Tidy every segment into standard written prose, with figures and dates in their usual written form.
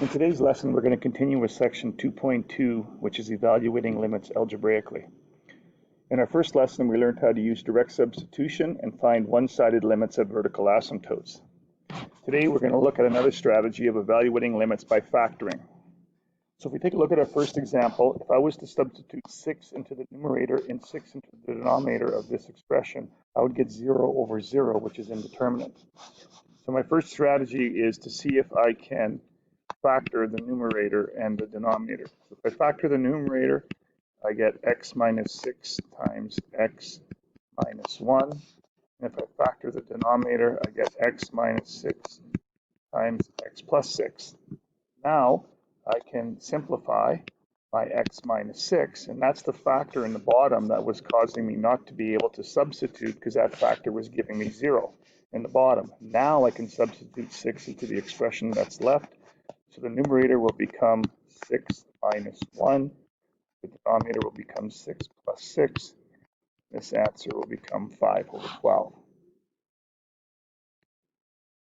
In today's lesson, we're going to continue with section 2.2, which is evaluating limits algebraically. In our first lesson, we learned how to use direct substitution and find one-sided limits at vertical asymptotes. Today, we're going to look at another strategy of evaluating limits by factoring. So if we take a look at our first example, if I was to substitute 6 into the numerator and 6 into the denominator of this expression, I would get 0 over 0, which is indeterminate. So my first strategy is to see if I can factor the numerator and the denominator. So if I factor the numerator, I get x minus 6 times x minus 1. And if I factor the denominator, I get x minus 6 times x plus 6. Now I can simplify my x minus 6, and that's the factor in the bottom that was causing me not to be able to substitute because that factor was giving me 0 in the bottom. Now I can substitute 6 into the expression that's left. So the numerator will become 6 minus 1. The denominator will become 6 plus 6. This answer will become 5 over 12.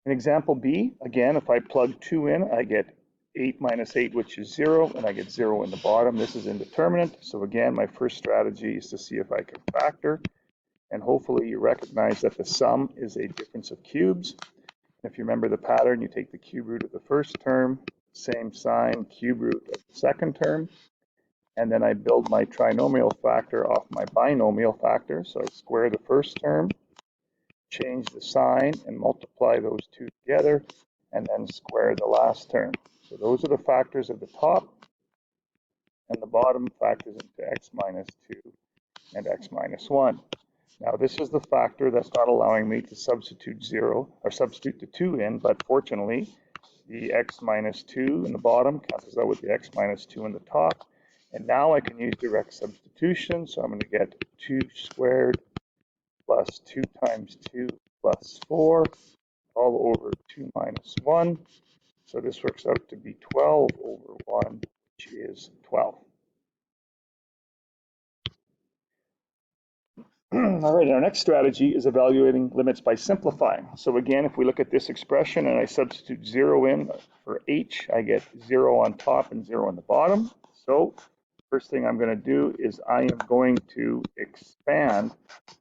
In example B, again, if I plug 2 in, I get 8 minus 8, which is 0, and I get 0 in the bottom. This is indeterminate. So again, my first strategy is to see if I can factor. And hopefully you recognize that the sum is a difference of cubes. If you remember the pattern, you take the cube root of the first term, same sign, cube root of the second term, and then I build my trinomial factor off my binomial factor. So I square the first term, change the sign, and multiply those two together, and then square the last term. So those are the factors of the top, and the bottom factors into x minus 2 and x minus 1. Now this is the factor that's not allowing me to substitute 0 or substitute the 2 in, but fortunately the x minus 2 in the bottom cancels out with the x minus 2 in the top. And now I can use direct substitution, so I'm going to get 2 squared plus 2 times 2 plus 4 all over 2 minus 1. So this works out to be 12 over 1, which is 12. All right, our next strategy is evaluating limits by simplifying. So again, if we look at this expression and I substitute 0 in for h, I get 0 on top and 0 on the bottom. So first thing I'm going to do is I am going to expand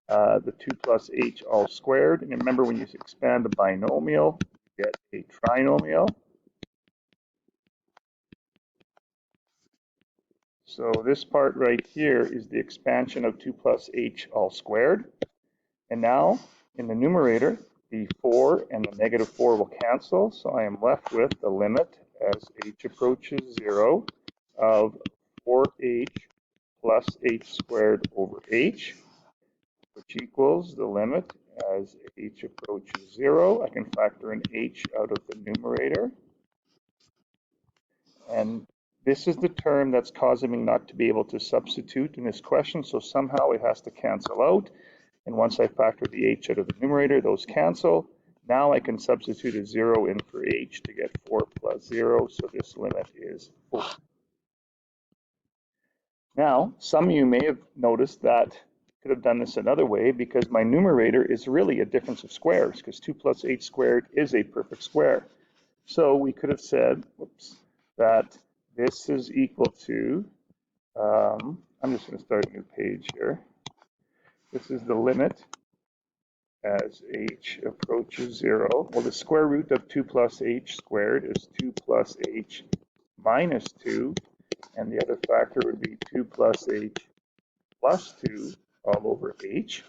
the 2 plus h all squared. And remember, when you expand a binomial, you get a trinomial. So this part right here is the expansion of 2 plus h all squared. And now in the numerator, the 4 and the negative 4 will cancel. So I am left with the limit as h approaches 0 of 4h plus h squared over h, which equals the limit as h approaches 0. I can factor in h out of the numerator. And this is the term that's causing me not to be able to substitute in this question, so somehow it has to cancel out. And once I factor the h out of the numerator, those cancel. Now I can substitute a 0 in for h to get 4 plus 0, so this limit is 4. Now, some of you may have noticed that I could have done this another way because my numerator is really a difference of squares, because 2 plus h squared is a perfect square. So we could have said, that this is equal to, I'm just going to start a new page here. This is the limit as h approaches 0. Well, the square root of 2 plus h squared is 2 plus h minus 2, and the other factor would be 2 plus h plus 2 all over h.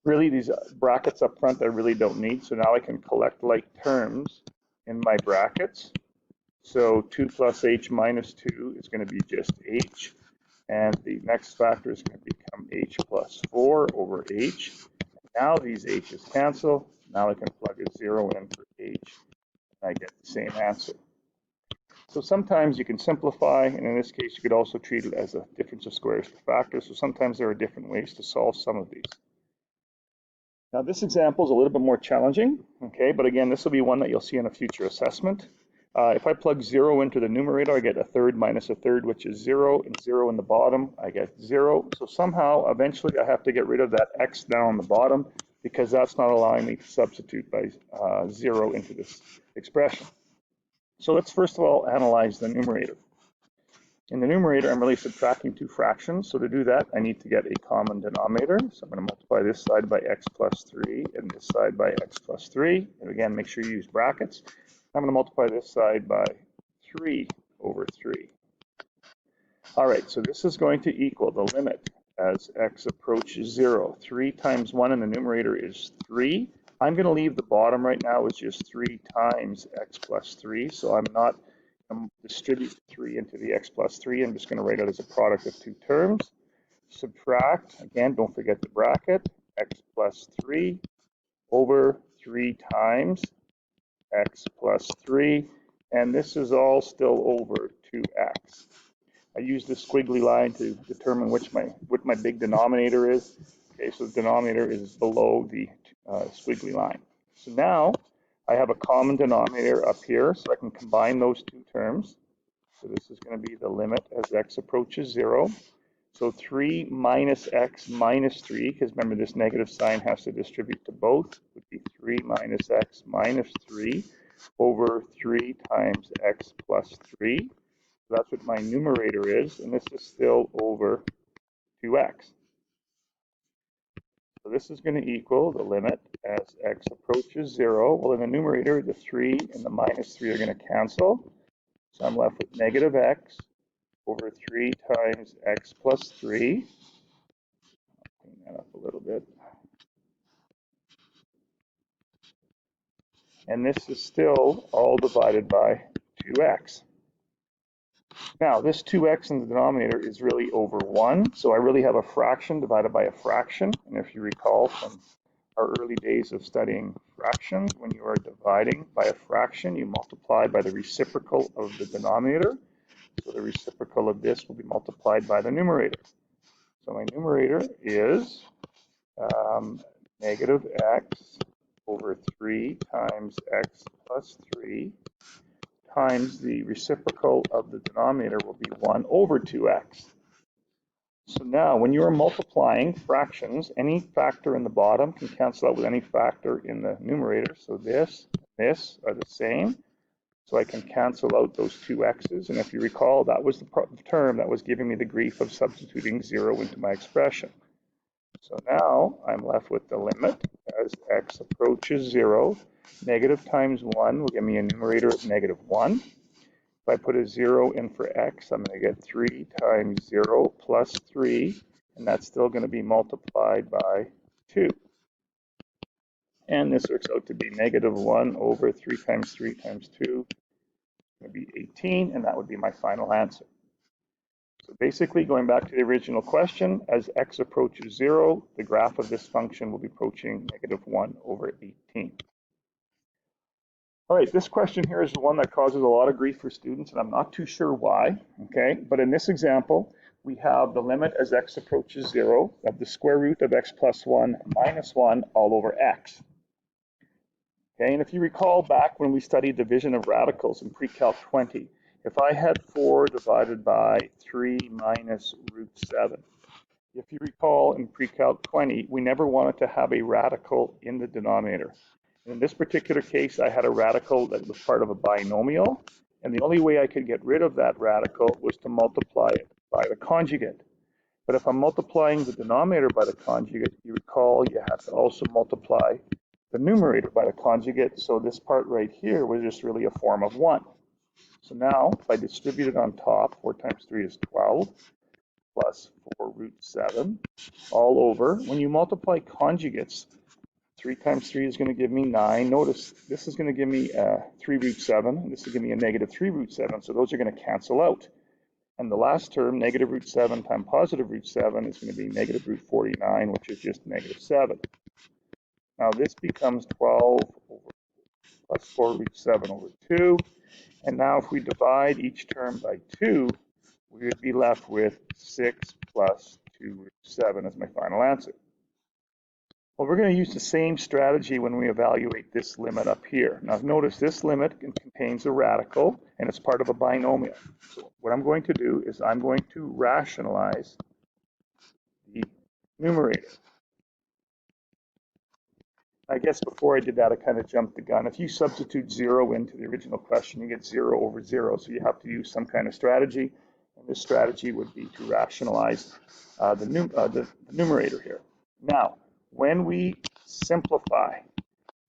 Really, these brackets up front I really don't need, so now I can collect like terms in my brackets. So 2 plus h minus 2 is going to be just h, and the next factor is going to become h plus 4 over h. Now these h's cancel. Now I can plug a 0 in for h, and I get the same answer. So sometimes you can simplify, and in this case you could also treat it as a difference of squares for factors. So sometimes there are different ways to solve some of these. Now this example is a little bit more challenging, okay, but again, this will be one that you'll see in a future assessment. If I plug 0 into the numerator, I get a third minus a third, which is 0, and 0 in the bottom, I get 0. So somehow, eventually, I have to get rid of that x down on the bottom because that's not allowing me to substitute by 0 into this expression. So let's first of all analyze the numerator. In the numerator, I'm really subtracting two fractions. So to do that, I need to get a common denominator. So I'm going to multiply this side by x plus 3 and this side by x plus 3. And again, make sure you use brackets. I'm going to multiply this side by 3 over 3. All right, so this is going to equal the limit as x approaches 0. 3 times 1 in the numerator is 3. I'm going to leave the bottom right now as just 3 times x plus 3. So I'm not distribute 3 into the x plus 3. I'm just going to write it as a product of two terms. Subtract, again, don't forget the bracket, x plus 3 over 3 times x plus 3. And this is all still over 2x. I use the squiggly line to determine what my big denominator is. Okay, so the denominator is below the squiggly line. So now I have a common denominator up here, so I can combine those two terms. So this is going to be the limit as x approaches 0. So 3 minus x minus 3, because remember this negative sign has to distribute to both, would be 3 minus x minus 3 over 3 times x plus 3. So that's what my numerator is, and this is still over 2x. So this is going to equal the limit as x approaches 0. Well, in the numerator, the 3 and the minus 3 are going to cancel. So I'm left with negative x over 3 times x plus 3. I'll clean that up a little bit. And this is still all divided by 2x. Now, this 2x in the denominator is really over 1, so I really have a fraction divided by a fraction. And if you recall from our early days of studying fractions, when you are dividing by a fraction, you multiply by the reciprocal of the denominator. So the reciprocal of this will be multiplied by the numerator. So my numerator is negative x over 3 times x plus 3 times the reciprocal of the denominator will be 1 over 2x. So now when you are multiplying fractions, any factor in the bottom can cancel out with any factor in the numerator. So this and this are the same. So I can cancel out those two x's. And if you recall, that was the term that was giving me the grief of substituting 0 into my expression. So now I'm left with the limit as x approaches 0. Negative times 1 will give me a numerator of negative 1. If I put a 0 in for x, I'm going to get 3 times 0 plus 3, and that's still going to be multiplied by 2. And this works out to be negative 1 over 3 times 3 times 2. It's going to be 18, and that would be my final answer. So basically, going back to the original question, as x approaches 0, the graph of this function will be approaching negative 1 over 18. All right, this question here is the one that causes a lot of grief for students, and I'm not too sure why, okay? But in this example, we have the limit as x approaches 0 of the square root of x plus 1 minus 1 all over x. Okay, and if you recall back when we studied division of radicals in pre-calc 20, if I had 4 divided by 3 minus root 7, if you recall in pre-calc 20, we never wanted to have a radical in the denominator. In this particular case, I had a radical that was part of a binomial, and the only way I could get rid of that radical was to multiply it by the conjugate. But if I'm multiplying the denominator by the conjugate, you recall you have to also multiply the numerator by the conjugate, so this part right here was just really a form of 1. So now, if I distribute it on top, 4 times 3 is 12, plus 4 root 7, all over. When you multiply conjugates, 3 times 3 is going to give me 9. Notice this is going to give me 3 root 7. And this is going to give me a negative 3 root 7. So those are going to cancel out. And the last term, negative root 7 times positive root 7, is going to be negative root 49, which is just negative 7. Now this becomes 12 over plus 4 root 7 over 2. And now if we divide each term by 2, we would be left with 6 plus 2 root 7 as my final answer. Well, we're going to use the same strategy when we evaluate this limit up here. Now, notice this limit contains a radical, and it's part of a binomial. So what I'm going to do is I'm going to rationalize the numerator. I guess before I did that, I kind of jumped the gun. If you substitute 0 into the original question, you get 0 over 0. So you have to use some kind of strategy. And this strategy would be to rationalize the numerator here. Now, when we simplify,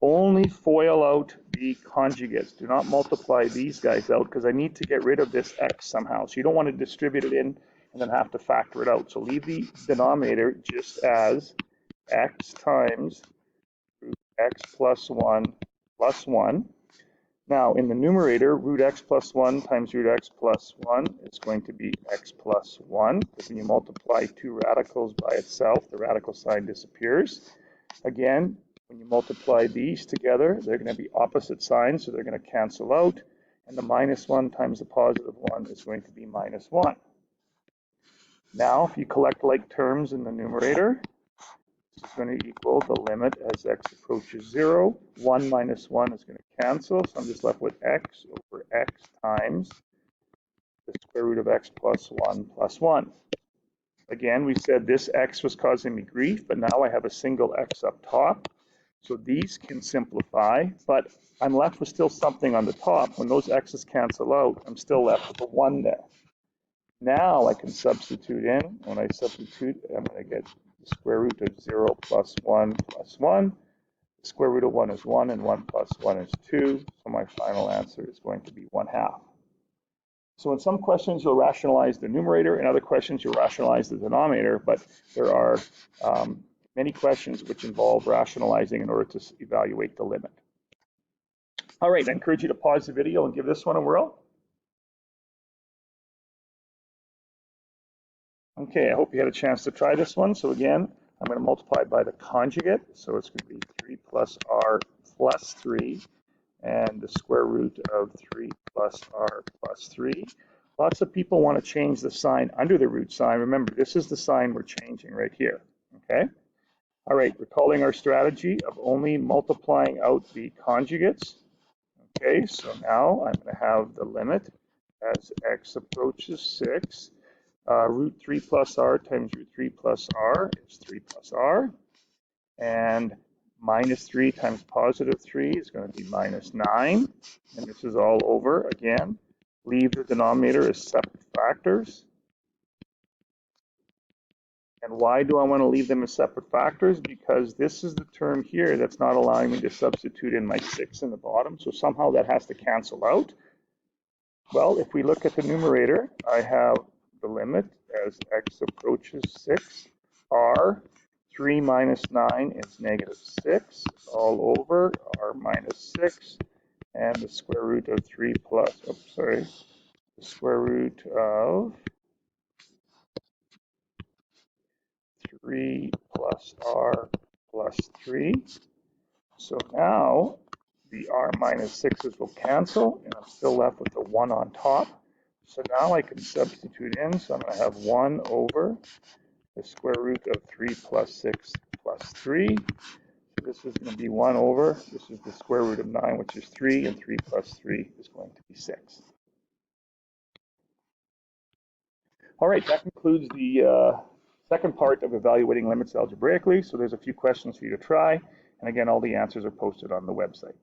only FOIL out the conjugates. Do not multiply these guys out because I need to get rid of this x somehow. So you don't want to distribute it in and then have to factor it out. So leave the denominator just as x times root x plus 1 plus 1. Now, in the numerator, root x plus 1 times root x plus 1 is going to be x plus 1, because when you multiply two radicals by itself, the radical sign disappears. Again, when you multiply these together, they're going to be opposite signs, so they're going to cancel out, and the minus 1 times the positive 1 is going to be minus 1. Now, if you collect like terms in the numerator, this is going to equal the limit as x approaches 0. 1 minus 1 is going to cancel, so I'm just left with x over x times the square root of x plus 1 plus 1. Again, we said this x was causing me grief, but now I have a single x up top. So these can simplify, but I'm left with still something on the top. When those x's cancel out, I'm still left with a 1 there. Now I can substitute in. When I substitute, I'm going to get the square root of 0 plus 1 plus 1. The square root of 1 is 1, and 1 plus 1 is 2. So my final answer is going to be 1/2. So in some questions, you'll rationalize the numerator. In other questions, you'll rationalize the denominator. But there are many questions which involve rationalizing in order to evaluate the limit. All right, I encourage you to pause the video and give this one a whirl. Okay, I hope you had a chance to try this one. So again, I'm going to multiply by the conjugate. So it's going to be 3 plus r plus 3, and the square root of 3 plus r plus 3. Lots of people want to change the sign under the root sign. Remember, this is the sign we're changing right here, okay? All right, recalling our strategy of only multiplying out the conjugates. Okay, so now I'm going to have the limit as x approaches 6. Root 3 plus r times root 3 plus r is 3 plus r. And minus 3 times positive 3 is going to be minus 9. And this is all over again. Leave the denominator as separate factors. And why do I want to leave them as separate factors? Because this is the term here that's not allowing me to substitute in my 6 in the bottom. So somehow that has to cancel out. Well, if we look at the numerator, I have the limit as x approaches 6. R, 3 minus 9 is negative 6. All over, r minus 6. And the square root of 3 plus, the square root of 3 plus r plus 3. So now the r minus 6's will cancel, and I'm still left with the 1 on top. So now I can substitute in, so I'm going to have 1 over the square root of 3 plus 6 plus 3. So this is going to be 1 over, this is the square root of 9, which is 3, and 3 plus 3 is going to be 6. All right, that concludes the second part of evaluating limits algebraically. So there's a few questions for you to try. And again, all the answers are posted on the website.